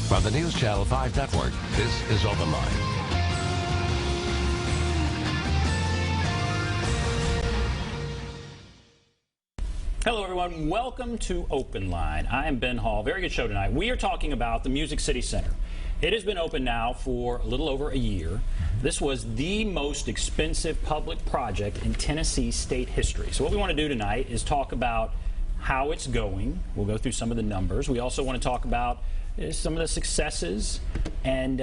From the News Channel 5 Network, this is OpenLine. Hello, everyone. Welcome to OpenLine. I am Ben Hall. Very good show tonight. We are talking about the Music City Center. It has been open now for a little over a year. This was the most expensive public project in Tennessee state history. So what we want to do tonight is talk about how it's going. We'll go through some of the numbers. We also want to talk about some of the successes, and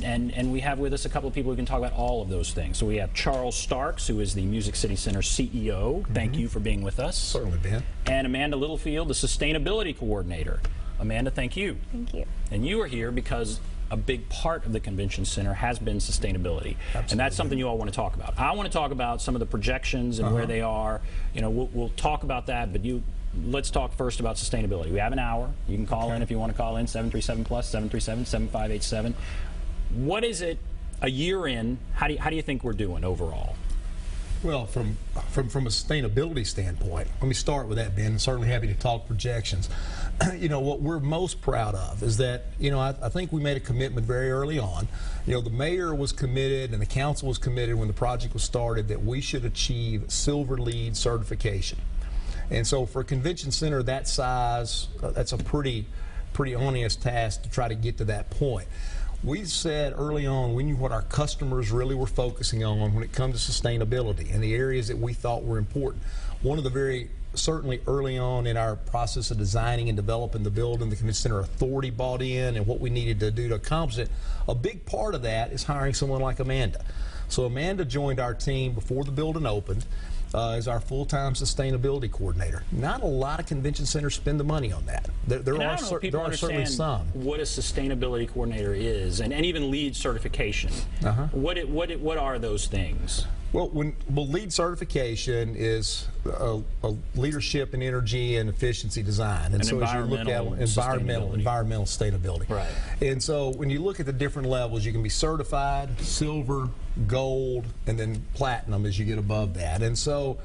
we have with us a couple of people who can talk about all of those things. So we have Charles Starks, who is the Music City Center CEO. Thank you for being with us. Certainly, Ben. And Amanda Littlefield, the Sustainability Coordinator. Amanda, thank you. Thank you. And you are here because a big part of the convention center has been sustainability. Absolutely. And that's something you all want to talk about. I want to talk about some of the projections and where they are. You know, we'll talk about that, but let's talk first about sustainability. We have an hour. You can call in if you want to call in, 737 plus 737-7587. What is it a year in? How do you think we're doing overall? Well, from a sustainability standpoint, let me start with that, Ben. I'm certainly happy to talk projections. You know, what we're most proud of is that, you know, I think we made a commitment very early on. You know, the mayor was committed and the council was committed when the project was started that we should achieve Silver LEED certification. And so for a convention center that size, that's a pretty onerous task to try to get to that point. We said early on we knew what our customers really were focusing on when it comes to sustainability and the areas that we thought were important. One of the certainly early on in our process of designing and developing the building, the Convention Center Authority bought in and what we needed to do to accomplish it. A big part of that is hiring someone like Amanda. So Amanda joined our team before the building opened as our full-time sustainability coordinator. Not a lot of convention centers spend the money on that. There are certainly some. What a sustainability coordinator is, and even LEED certification. What are those things? Well, LEED certification is a leadership in energy and efficiency design, and so as you look at environmental sustainability. Right. And so when you look at the different levels, you can be certified, silver, gold, and then platinum as you get above that. And so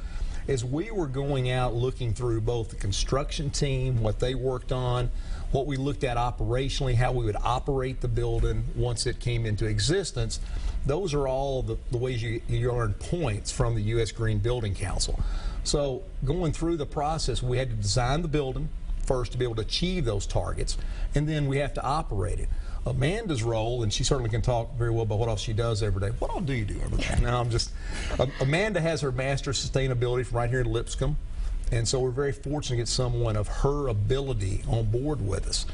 as we were going out looking through both the construction team, what they worked on, what we looked at operationally, how we would operate the building once it came into existence, those are all the ways you earn points from the U.S. Green Building Council. So going through the process, we had to design the building first to be able to achieve those targets, and then we have to operate it. Amanda's role, and she certainly can talk very well about what else she does every day. What all do you do every day? No, Amanda has her Master's Sustainability from right here in Lipscomb, and so we're very fortunate to get someone of her ability on board with us.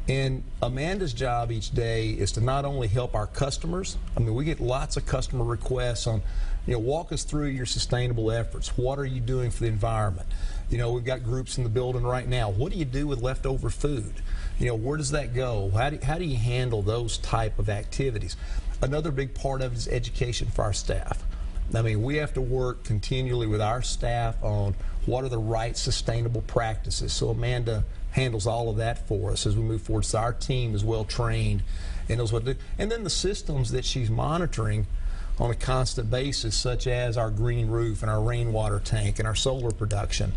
And Amanda's job each day is to not only help our customers. I mean, we get lots of customer requests on, you know, walk us through your sustainable efforts. What are you doing for the environment? You know, we've got groups in the building right now. What do you do with leftover food? You know, where does that go? How do you handle those type of activities? Another big part of it is education for our staff. I mean, we have to work continually with our staff on what are the right sustainable practices. So Amanda handles all of that for us as we move forward. So our team is well trained and knows what to do. And then the systems that she's monitoring on a constant basis, such as our green roof and our rainwater tank and our solar production.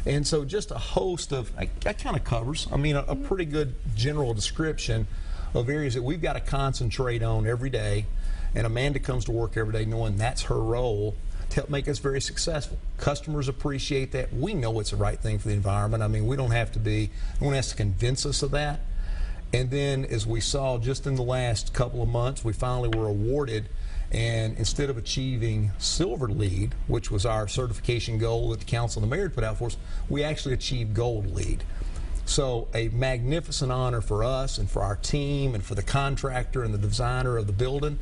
And so just a host of, that kind of covers, I mean, a pretty good general description of areas that we've got to concentrate on every day. And Amanda comes to work every day knowing that's her role to help make us very successful. Customers appreciate that. We know it's the right thing for the environment. I mean, no one has to convince us of that. And then as we saw just in the last couple of months, we finally were awarded, and instead of achieving Silver LEED, which was our certification goal that the council and the mayor put out for us, we actually achieved Gold LEED. So a magnificent honor for us and for our team and for the contractor and the designer of the building.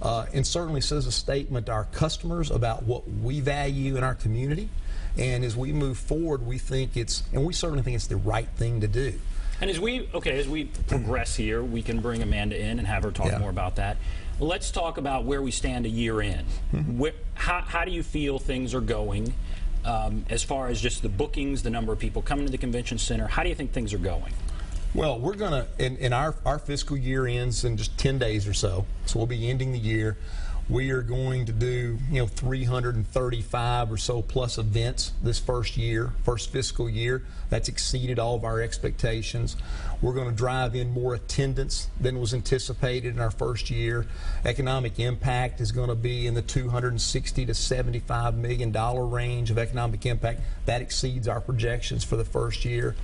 And certainly says a statement to our customers about what we value in our community. And as we move forward, we certainly think it's the right thing to do. And as we progress here, we can bring Amanda in and have her talk more about that. Let's talk about where we stand a year in. How do you feel things are going as far as just the bookings, the number of people coming to the convention center? How do you think things are going? Well, we're going to, in our fiscal year ends in just 10 days or so, so we'll be ending the year. We are going to do 335 or so plus events this first fiscal year. That's exceeded all of our expectations. We're going to drive in more attendance than was anticipated in our first year. Economic impact is going to be in the $260 to $75 million range of economic impact. That exceeds our projections for the first year.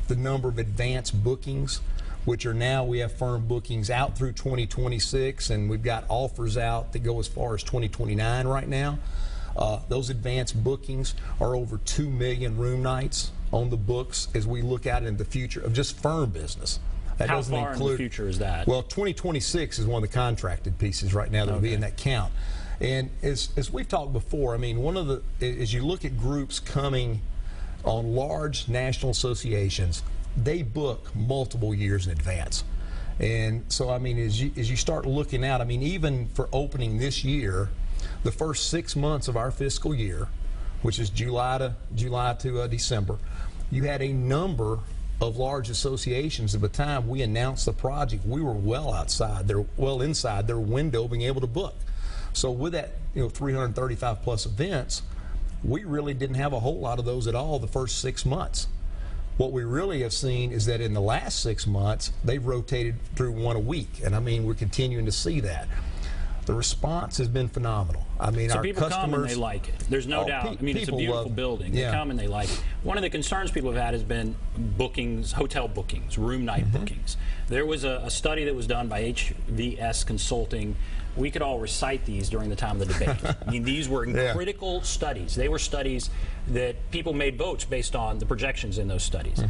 The number of advanced bookings, which are now, we have firm bookings out through 2026, and we've got offers out that go as far as 2029 right now. Those advanced bookings are over 2 million room nights on the books as we look out into the future of just firm business. That How far in the future is that? Well, 2026 is one of the contracted pieces right now that will be in that count. And as we've talked before, I mean, as you look at groups coming on large national associations, they book multiple years in advance. And so, I mean, as you start looking out, I mean, even for opening this year, the first 6 months of our fiscal year, which is July to December, you had a number of large associations. At the time we announced the project, we were well inside their window being able to book. So with that, 335 plus events, we really didn't have a whole lot of those at all the first 6 months. What we really have seen is that in the last 6 months, they've rotated through one a week. And I mean, we're continuing to see that. The response has been phenomenal. I mean, so our people customers, come and they like it. There's no doubt. I mean, it's a beautiful building. They come and they like it. One of the concerns people have had has been bookings, hotel bookings, room night bookings. There was a study that was done by HVS Consulting. We could all recite these during the time of the debate. I mean, these were critical studies. They were studies that people made votes based on the projections in those studies.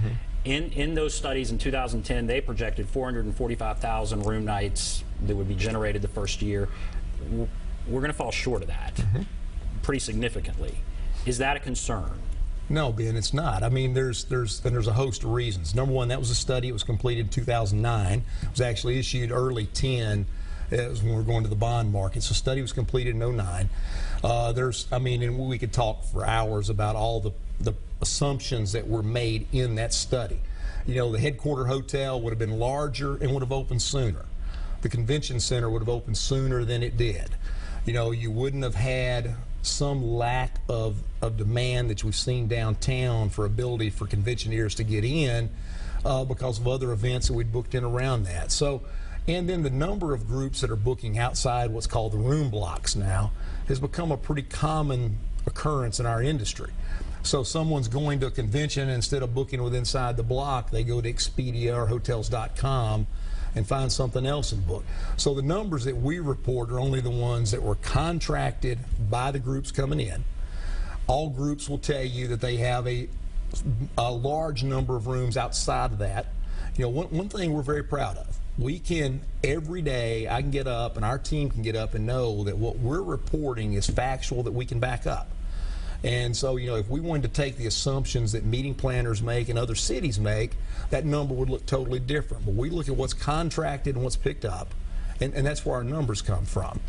In those studies in 2010, they projected 445,000 room nights that would be generated the first year. We're going to fall short of that pretty significantly. Is that a concern? No, Ben, it's not. I mean, there's a host of reasons. Number one, that was a study. It was completed in 2009. It was actually issued early 10. It was when we were going to the bond market. So, study was completed in 09. I mean, and we could talk for hours about all the assumptions that were made in that study. The headquarter hotel would have been larger and would have opened sooner. The convention center would have opened sooner than it did. You wouldn't have had some lack of demand that we've seen downtown for ability for conventioneers to get in because of other events that we'd booked in around that. So, and then the number of groups that are booking outside what's called the room blocks now has become a pretty common occurrence in our industry. So someone's going to a convention, and instead of booking with inside the block, they go to Expedia or Hotels.com and find something else and book. So the numbers that we report are only the ones that were contracted by the groups coming in. All groups will tell you that they have a large number of rooms outside of that. One thing we're very proud of, we can, every day, I can get up and our team can get up and know that what we're reporting is factual, that we can back up. And so, if we wanted to take the assumptions that meeting planners make and other cities make, that number would look totally different. But we look at what's contracted and what's picked up, and that's where our numbers come from.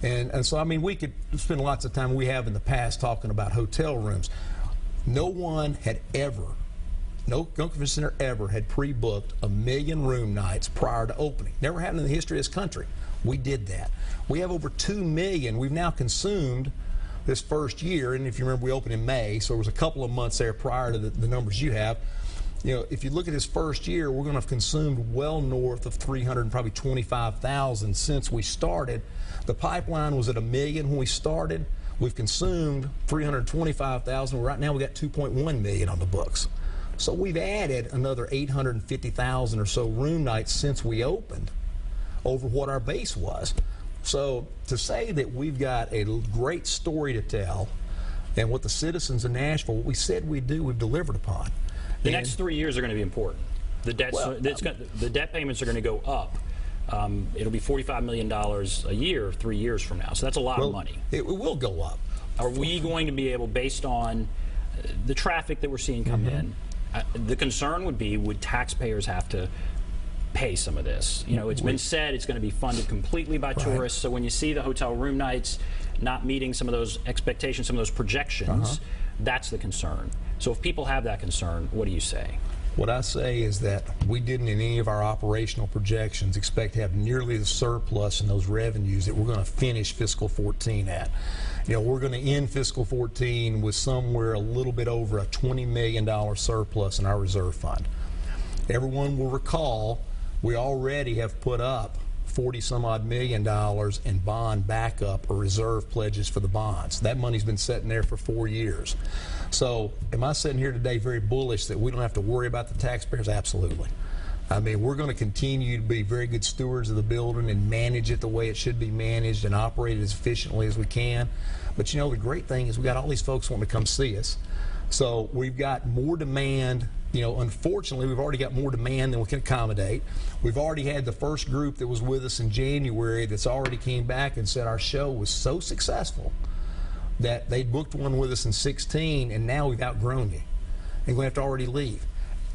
And so, I mean, we could spend lots of time we have in the past talking about hotel rooms. No one had ever, no convention center ever had pre-booked 1 million room nights prior to opening. Never happened in the history of this country. We did that. We have over 2 million we've now consumed this first year, and if you remember, we opened in May, so there was a couple of months there prior to the numbers you have. If you look at this first year, we're going to have consumed well north of 325,000 since we started. The pipeline was at 1 million when we started. We've consumed 325,000. Right now we got 2.1 million on the books. So we've added another 850,000 or so room nights since we opened over what our base was. So to say that we've got a great story to tell, and what the citizens of Nashville, what we said we'd do, we've delivered upon. The next 3 years are going to be important. The debt payments are going to go up. It'll be $45 million a year 3 years from now. So that's a lot of money. It will go up. Are we going to be able, based on the traffic that we're seeing come in, the concern would be, would taxpayers have to pay some of this? It's been said it's going to be funded completely by tourists. So when you see the hotel room nights not meeting some of those expectations, some of those projections, that's the concern. So if people have that concern, what do you say? What I say is that we didn't, in any of our operational projections, expect to have nearly the surplus in those revenues that we're going to finish fiscal 14 at. You know, we're going to end fiscal 14 with somewhere a little bit over a $20 million surplus in our reserve fund. Everyone will recall we already have put up 40-some-odd million dollars in bond backup or reserve pledges for the bonds. That money's been sitting there for 4 years. So am I sitting here today very bullish that we don't have to worry about the taxpayers? Absolutely. I mean, we're going to continue to be very good stewards of the building and manage it the way it should be managed and operate it as efficiently as we can. But you know, the great thing is we got all these folks wanting to come see us. So we've got more demand. You know, unfortunately, we've already got more demand than we can accommodate. We've already had the first group that was with us in January that's already came back and said our show was so successful that they booked one with us in 16, and now we've outgrown you. And we have to already leave.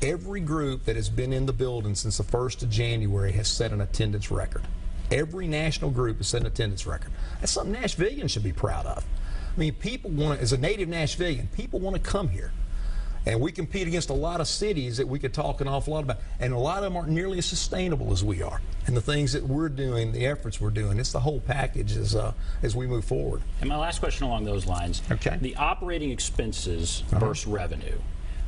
Every group that has been in the building since the 1st of January has set an attendance record. Every national group has set an attendance record. That's something Nashvillians should be proud of. I mean, people want to, as a native Nashvillian, people want to come here. And we compete against a lot of cities that we could talk an awful lot about. And a lot of them aren't nearly as sustainable as we are. And the things that we're doing, the efforts we're doing, it's the whole package as we move forward. And my last question along those lines, okay. The operating expenses versus revenue,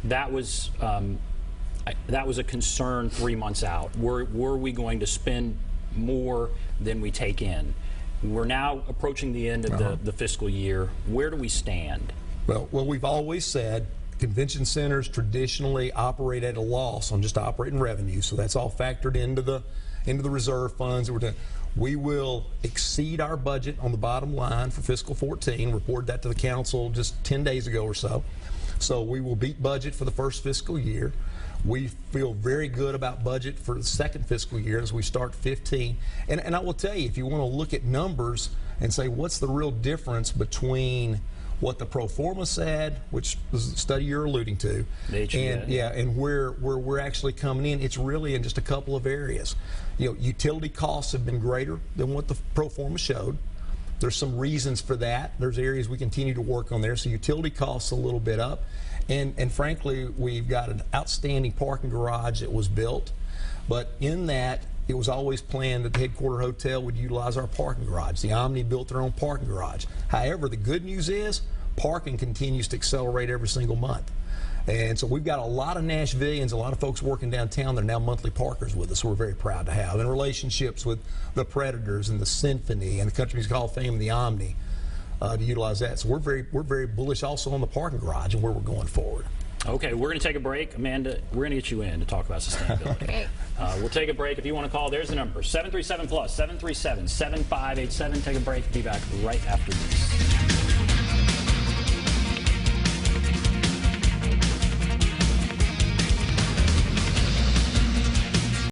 that was a concern 3 months out. Were we going to spend more than we take in? We're now approaching the end of the fiscal year. Where do we stand? Well, we've always said convention centers traditionally operate at a loss on just operating revenue, so that's all factored into the reserve funds that we're doing. We will exceed our budget on the bottom line for fiscal 14. Reported that to the council just 10 days ago or so. So we will beat budget for the first fiscal year. We feel very good about budget for the second fiscal year as we start 15. And I will tell you, if you want to look at numbers and say what's the real difference between what the pro forma said, which was the study you're alluding to, and where we're actually coming in, it's really in just a couple of areas. You know, utility costs have been greater than what the pro forma showed. There's some reasons for that. There's areas we continue to work on there. So utility costs a little bit up. And frankly, we've got an outstanding parking garage that was built. But in that, it was always planned that the headquarter hotel would utilize our parking garage. The Omni built their own parking garage. However, the good news is parking continues to accelerate every single month. And so we've got a lot of Nashvillians, a lot of folks working downtown that are now monthly parkers with us, we're very proud to have. And relationships with the Predators and the Symphony and the Country Music Hall of Fame and the Omni to utilize that. So we're very bullish also on the parking garage and where we're going forward. Okay, we're going to take a break. Amanda, we're going to get you in to talk about sustainability. We'll take a break. If you want to call, there's the number, 737-PLUS, 737-7587. Take a break. Be back right after this.